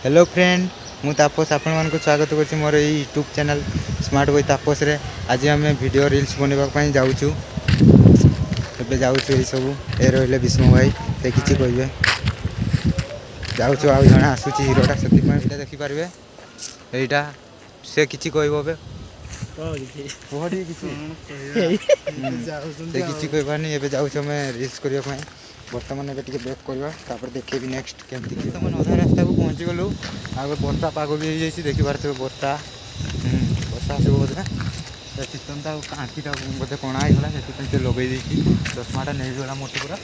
Hello friend मु तापस आपण मान स्वागत कर मोर यूट्यूब चैनल स्मार्ट बॉय तापस रे। आज आम वीडियो रील्स बनवाई जाऊँ जाऊँ सब ए रही विष्णु भाई से किसी कहे जाऊँ आउ जड़े आसूसी हिरोटा से देखिपारे यहाँ से किसी कह किसी कहबानी ए जाऊँ आम रील्स करने बर्तमान ए ब्रेक करवा देखेबी नेक्स्ट केमती बर्तमान अधा रास्ता को पहुँची गलु आ बर्षा पाग भी हो देखी पारे बर्षा बर्षा आसो बोधे शीतनता आँखीटा बोधे कणा होगा से लगे चश्माटा नहीं गला मोटे पूरा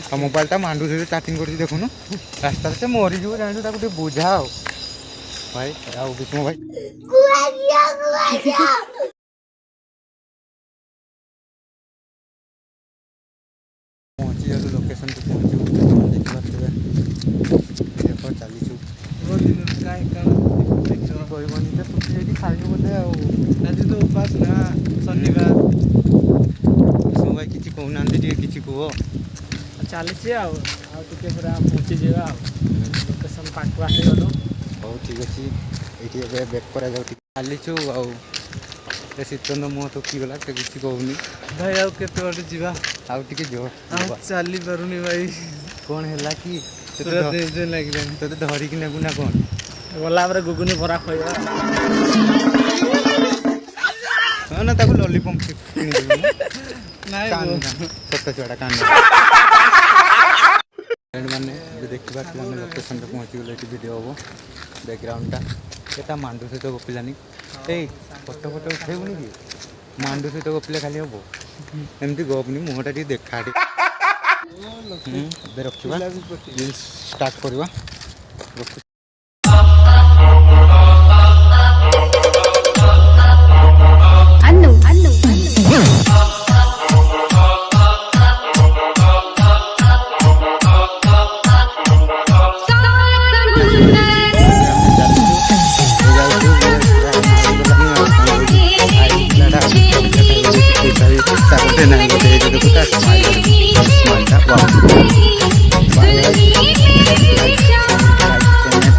आ मोबाइलटा मांडू से चार्जिंग कर देखुन रास्ता से मरीज जानू बुझा भाई आओ विष्णु भाई पहुँची गलु लोकेशन को पहुँचू देखिए चलीचु कहबनी तो तुझे खाइलु बोधे आज तो उपास ना शनिवार विष्णु भाई किसी कहना किसी कह चली आगे पूरा पहुँची जा लोकेशन पाक आसी गलु हौ ठीक अच्छे ये बेक कर चलीचु शीतन मुह तो किगला से किसी कहूनी भाई आउ केते बाटे जीवा आउ टिके जोर चली पारुनी भाई कौन है कि लगे तो धरिकी नेबू ना कौन गला गुगुनी भरा खोया हाँ ना ताको लॉलीपॉप छोट छुआ कान फ्रेंड मैंने देखी पारे लोकेशन पहुँची गले वीडियो हम बैकग्राउंडटा केटा मांडू सहित गपिलानी फोटो फोटो उठेबुनि कि मांडू सहित गपिले खाली हम एमती गपनी मुहटा टी देखा रखा रील्स स्टार्ट करवा Wow.